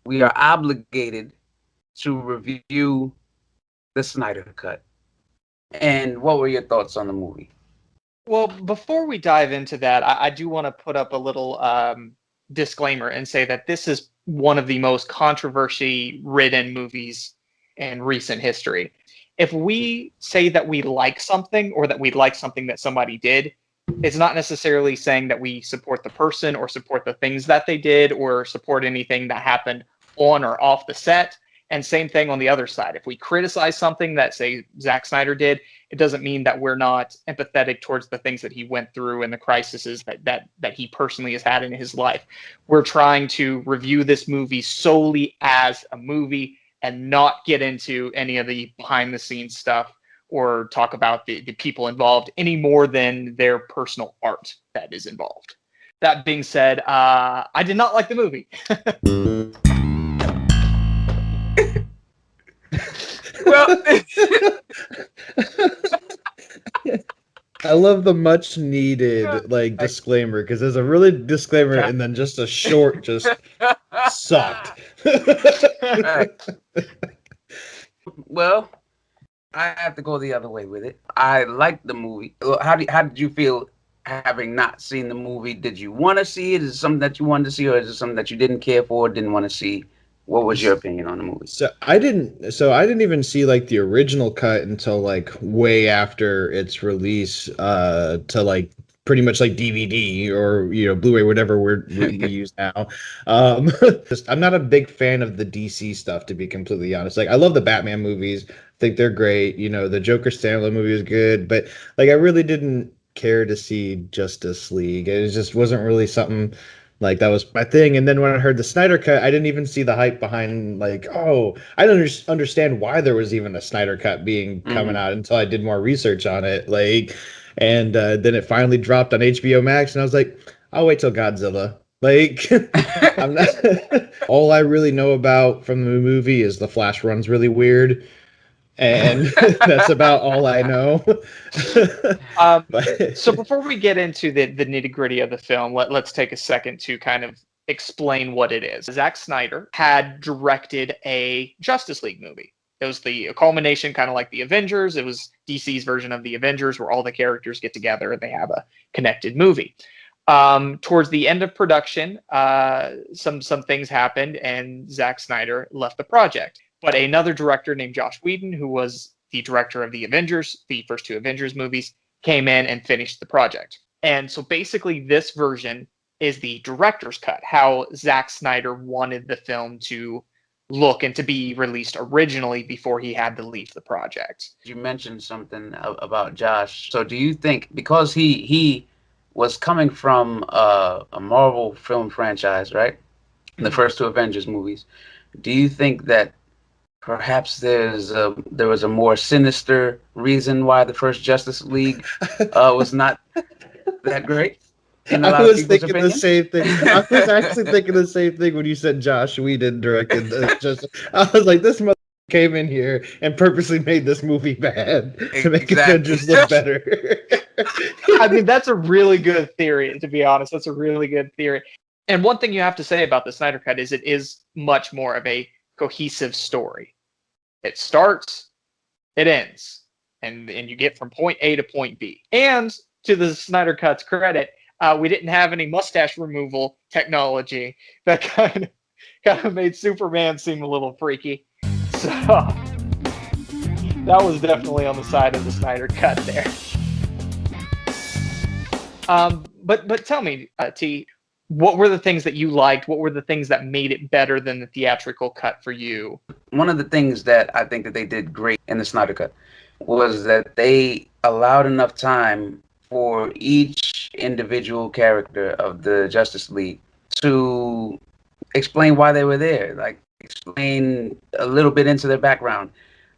we are obligated to review the Snyder Cut. And what were your thoughts on the movie? Well, before we dive into that, I do want to put up a little disclaimer and say that this is one of the most controversy-ridden movies in recent history. If we say that we like something or that we like something that somebody did, it's not necessarily saying that we support the person or support the things that they did or support anything that happened on or off the set. And same thing on the other side. If we criticize something that, say, Zack Snyder did, it doesn't mean that we're not empathetic towards the things that he went through and the crises that he personally has had in his life. We're trying to review this movie solely as a movie and not get into any of the behind the scenes stuff or talk about the people involved any more than their personal art that is involved. That being said, I did not like the movie. Well, I love the much needed disclaimer, because there's a really disclaimer and then just a short just sucked. right. Well, I have to go the other way with it. I liked the movie. How did you feel having not seen the movie? Did you want to see it? Is it something that you wanted to see, or is it something that you didn't care for, didn't want to see? What was your opinion on the movie? So I didn't even see like the original cut until like way after its release to like pretty much like DVD or Blu-ray, whatever we use now. I'm not a big fan of the DC stuff, to be completely honest. Like, I love the Batman movies, I think they're great. The Joker standalone movie was good, but like I really didn't care to see Justice League. It just wasn't really something like that was my thing. And then when I heard the Snyder Cut, I didn't even see the hype behind, like, oh, I don't understand why there was even a Snyder Cut being coming out until I did more research on it. Like, and then it finally dropped on HBO Max, and I was like, I'll wait till Godzilla. Like, I'm not. All I really know about from the movie is the Flash runs really weird, and that's about all I know. So before we get into the nitty gritty of the film, let's take a second to kind of explain what it is. Zack Snyder had directed a Justice League movie. It was a culmination, kind of like the Avengers. It was DC's version of the Avengers, where all the characters get together and they have a connected movie. Towards the end of production, some things happened, and Zack Snyder left the project. But another director named Joss Whedon, who was the director of the Avengers, the first two Avengers movies, came in and finished the project. And so basically this version is the director's cut, how Zack Snyder wanted the film to look and to be released originally before he had to leave the project. You mentioned something about Josh. So do you think, because he was coming from a Marvel film franchise, right? The first two Avengers movies, do you think that perhaps there was a more sinister reason why the first Justice League was not that great? I was thinking the same thing. I was actually thinking the same thing when you said Joss Whedon directed just. I was like, this mother came in here and purposely made this movie bad to make Avengers look better. I mean, that's a really good theory, to be honest. That's a really good theory. And one thing you have to say about the Snyder Cut is it is much more of a cohesive story. It starts, it ends, and you get from point A to point B. And to the Snyder Cut's credit, we didn't have any mustache removal technology that kind of made Superman seem a little freaky. So that was definitely on the side of the Snyder Cut there. But tell me, T, what were the things that you liked? What were the things that made it better than the theatrical cut for you? One of the things that I think that they did great in the Snyder Cut was that they allowed enough time for each individual character of the Justice League to explain why they were there, like explain a little bit into their background.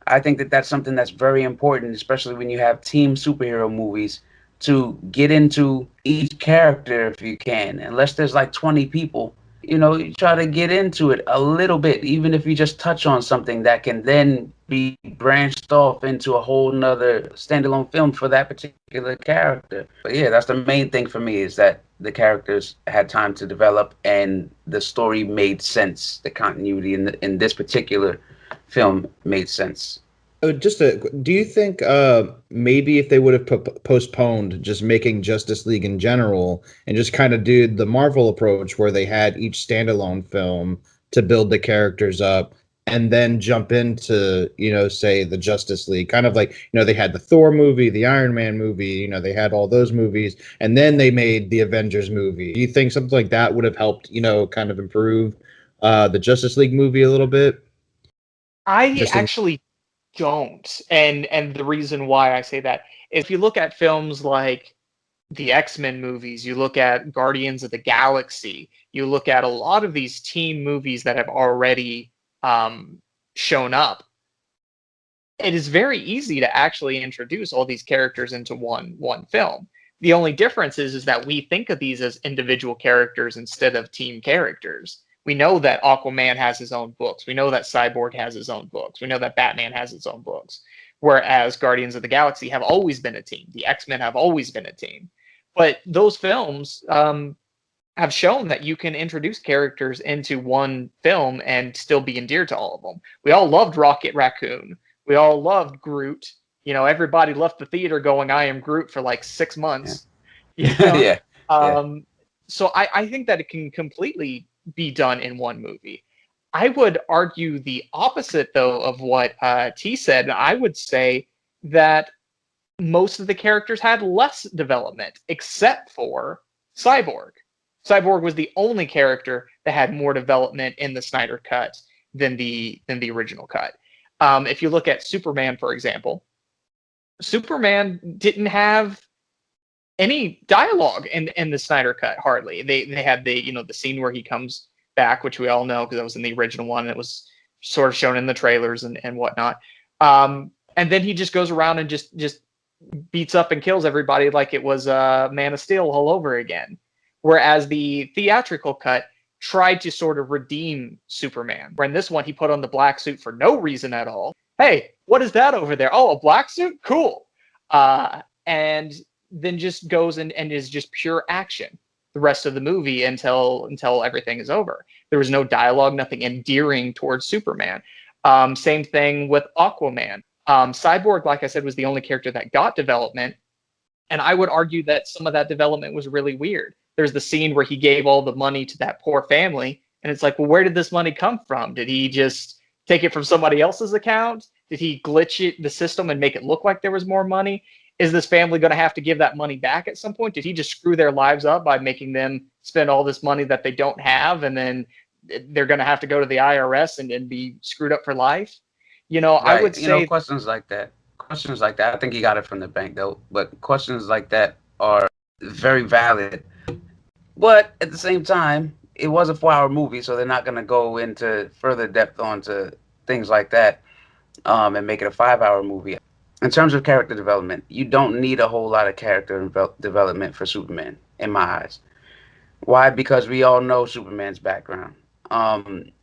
I think that that's something that's very important, especially when you have team superhero movies, to get into each character if you can. Unless there's like 20 people, you try to get into it a little bit, even if you just touch on something that can then be branched off into a whole nother standalone film for that particular character. But yeah, that's the main thing for me, is that the characters had time to develop and the story made sense. The continuity in this particular film made sense. Do you think maybe if they would have postponed just making Justice League in general and just kind of did the Marvel approach where they had each standalone film to build the characters up and then jump into, say the Justice League, kind of like, they had the Thor movie, the Iron Man movie, they had all those movies, and then they made the Avengers movie. Do you think something like that would have helped, kind of improve the Justice League movie a little bit? I Just in actually don't. And the reason why I say that is if you look at films like the X-Men movies, you look at Guardians of the Galaxy, you look at a lot of these team movies that have already shown up. It is very easy to actually introduce all these characters into one film. The only difference is that we think of these as individual characters instead of team characters. We know that Aquaman has his own books. We know that Cyborg has his own books. We know that Batman has his own books. Whereas Guardians of the Galaxy have always been a team. The X-Men have always been a team. But those films have shown that you can introduce characters into one film and still be endeared to all of them. We all loved Rocket Raccoon. We all loved Groot. Everybody left the theater going, "I am Groot" for like 6 months. You Yeah. know? Yeah. So I think that it can completely be done in one movie. I would argue the opposite, though, of what T said. I would say that most of the characters had less development, except for Cyborg. Cyborg was the only character that had more development in the Snyder Cut than the original cut. If you look at Superman, for example, Superman didn't have any dialogue in the Snyder Cut hardly. They had the scene where he comes back, which we all know because that was in the original one. And it was sort of shown in the trailers and whatnot. And then he just goes around and just beats up and kills everybody like it was Man of Steel all over again. Whereas the theatrical cut tried to sort of redeem Superman. Where in this one he put on the black suit for no reason at all. Hey, what is that over there? Oh, a black suit? Cool. And then just goes and is just pure action the rest of the movie until everything is over. There was no dialogue, nothing endearing towards Superman. Same thing with Aquaman. Cyborg, like I said, was the only character that got development, and I would argue that some of that development was really weird. There's the scene where he gave all the money to that poor family, and it's like, well, where did this money come from? Did he just take it from somebody else's account? Did he glitch the system and make it look like there was more money? Is this family going to have to give that money back at some point? Did he just screw their lives up by making them spend all this money that they don't have, and then they're going to have to go to the IRS and be screwed up for life? I Right. would say Questions like that. Questions like that. I think he got it from the bank though. But questions like that are very valid. But at the same time, it was a 4-hour movie, so they're not gonna go into further depth onto things like that, and make it a 5-hour movie. In terms of character development, you don't need a whole lot of character development for Superman, in my eyes. Why? Because we all know Superman's background.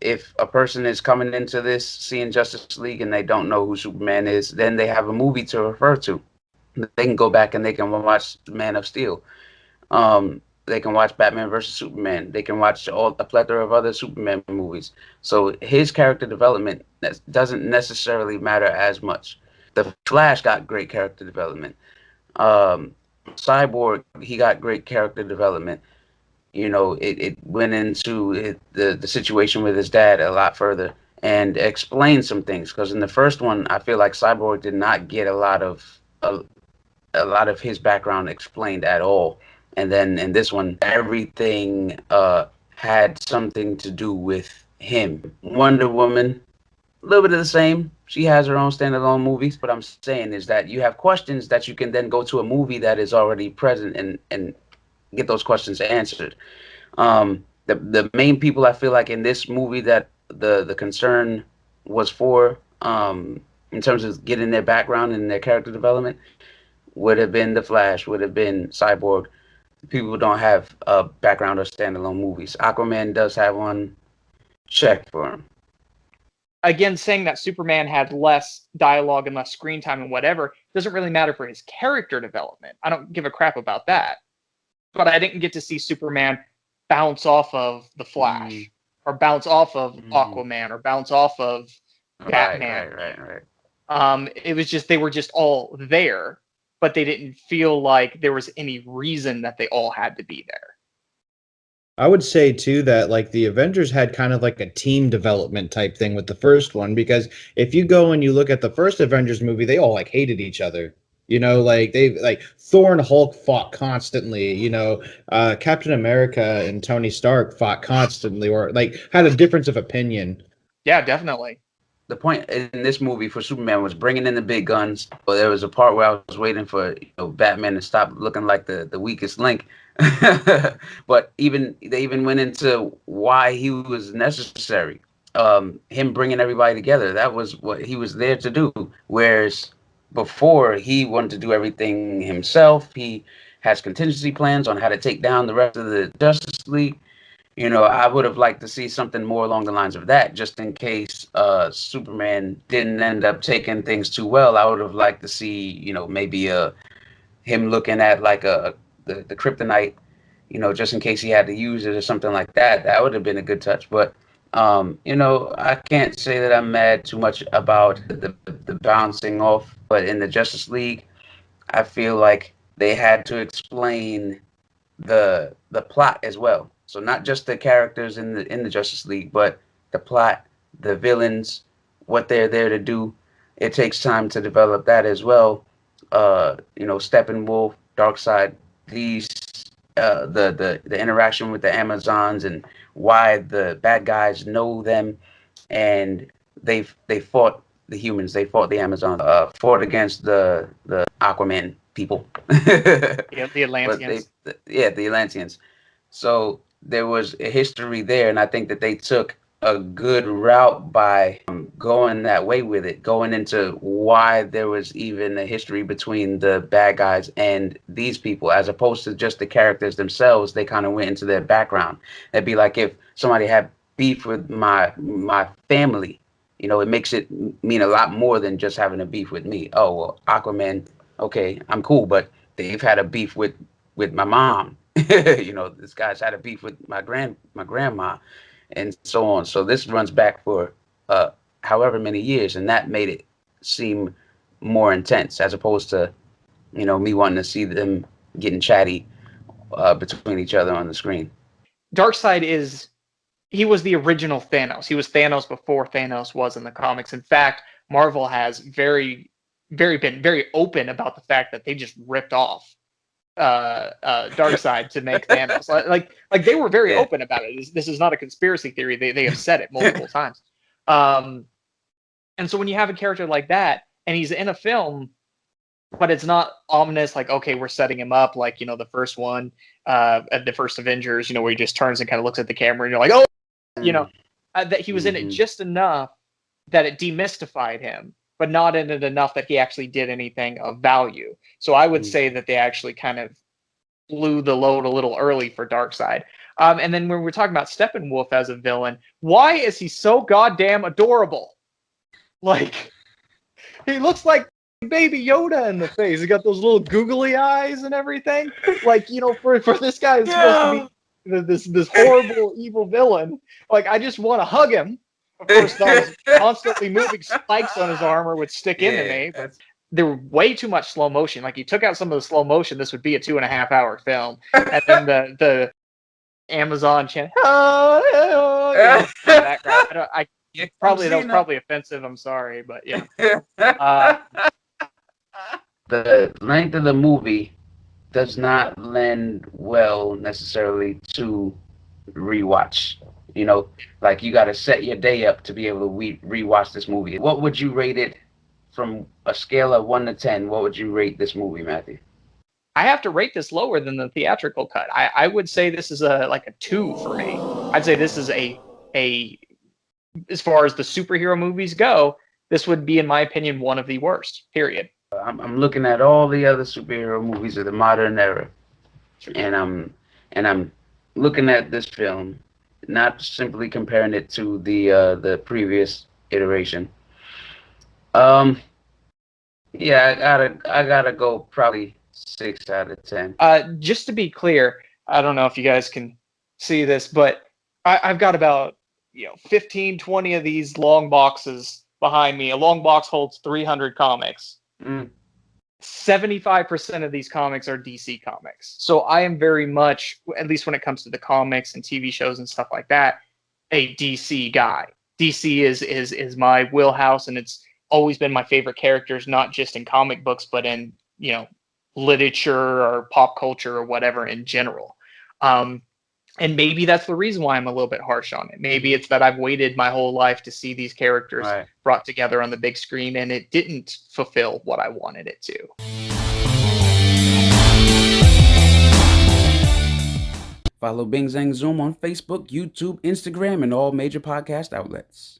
If a person is coming into this seeing Justice League and they don't know who Superman is, then they have a movie to refer to. They can go back and they can watch Man of Steel. They can watch Batman versus Superman. They can watch a plethora of other Superman movies. So his character development doesn't necessarily matter as much. The Flash got great character development. Cyborg, he got great character development. It went into the situation with his dad a lot further and explained some things. Because in the first one, I feel like Cyborg did not get a lot of his background explained at all. And then in this one, everything had something to do with him. Wonder Woman, a little bit of the same. She has her own standalone movies. What I'm saying is that you have questions that you can then go to a movie that is already present and get those questions answered. The main people I feel like in this movie that the concern was for, in terms of getting their background and their character development, would have been the Flash, would have been Cyborg, people don't have a background or standalone movies. Aquaman does have one. Check for him. Again, saying that Superman had less dialogue and less screen time and whatever doesn't really matter for his character development. I don't give a crap about that. But I didn't get to see Superman bounce off of the Flash, or bounce off of Aquaman, or bounce off of Batman. Right. It was just, they were just all there, but they didn't feel like there was any reason that they all had to be there. I would say too that like the Avengers had kind of like a team development type thing with the first one, because if you go and you look at the first Avengers movie, they all like hated each other. You know, like they like Thor and Hulk fought constantly. You know, Captain America and Tony Stark fought constantly, or like had a difference of opinion. Yeah, definitely. The point in this movie for Superman was bringing in the big guns. But there was a part where I was waiting for Batman to stop looking like the weakest link. But they even went into why he was necessary. Him bringing everybody together. That was what he was there to do. Whereas before, he wanted to do everything himself. He has contingency plans on how to take down the rest of the Justice League. I would have liked to see something more along the lines of that, just in case Superman didn't end up taking things too well. I would have liked to see, maybe him looking at like the kryptonite, just in case he had to use it or something like that. That would have been a good touch. But I can't say that I'm mad too much about the bouncing off. But in the Justice League, I feel like they had to explain the plot as well. So not just the characters in the Justice League, but the plot, the villains, what they're there to do. It takes time to develop that as well. Steppenwolf, Darkseid, these the interaction with the Amazons and why the bad guys know them, and they fought the humans, they fought the Amazons, fought against the Aquaman people. Yeah, the Atlanteans. The Atlanteans. So there was a history there, and I think that they took a good route by going that way with it, going into why there was even a history between the bad guys and these people, as opposed to just the characters themselves. They kind of went into their background. It'd be like if somebody had beef with my family. It makes it mean a lot more than just having a beef with me. Oh, well, Aquaman, okay, I'm cool, but they've had a beef with my mom. This guy's had a beef with my grandma, and so on. So this runs back for however many years, and that made it seem more intense, as opposed to me wanting to see them getting chatty between each other on the screen. Darkseid he was the original Thanos. He was Thanos before Thanos was in the comics. In fact, Marvel has been very open about the fact that they just ripped off Darkseid to make Thanos. Like they were very open about it. This is not a conspiracy theory. They have said it multiple times. And so when you have a character like that and he's in a film, but it's not ominous, like, okay, we're setting him up like, the first one, at the first Avengers, where he just turns and kind of looks at the camera and you're like, oh, that he was in it just enough that it demystified him, but not in it enough that he actually did anything of value. So I would say that they actually kind of blew the load a little early for Darkseid. And then when we're talking about Steppenwolf as a villain, why is he so goddamn adorable? Like, he looks like Baby Yoda in the face. He got those little googly eyes and everything. Like, for this guy who's supposed to be this horrible evil villain, like, I just want to hug him. Of course, those constantly moving spikes on his armor would stick into me. But there were way too much slow motion. Like, you took out some of the slow motion, this would be a 2.5-hour film. And then the Amazon chant, background. That was probably offensive. I'm sorry, but yeah. The length of the movie does not lend well necessarily to rewatch. Like, you got to set your day up to be able to rewatch this movie. What would you rate it from a scale of 1 to 10? What would you rate this movie, Matthew? I have to rate this lower than the theatrical cut. I would say this is a 2 for me. I'd say this is a as far as the superhero movies go, this would be, in my opinion, one of the worst. Period. I'm looking at all the other superhero movies of the modern era. and I'm looking at this film, not simply comparing it to the previous iteration. Um, yeah, I gotta go probably 6 out of 10. Just to be clear, I don't know if you guys can see this, but I've got about 15, 20 of these long boxes behind me. A long box holds 300 comics. Mm, 75% of these comics are DC comics. So I am very much, at least when it comes to the comics and TV shows and stuff like that, a DC guy. DC is my wheelhouse, and it's always been my favorite characters, not just in comic books, but in literature or pop culture or whatever in general. And maybe that's the reason why I'm a little bit harsh on it. Maybe it's that I've waited my whole life to see these characters right. brought together on the big screen, and it didn't fulfill what I wanted it to. Follow Bing Zang Zoom on Facebook, YouTube, Instagram, and all major podcast outlets.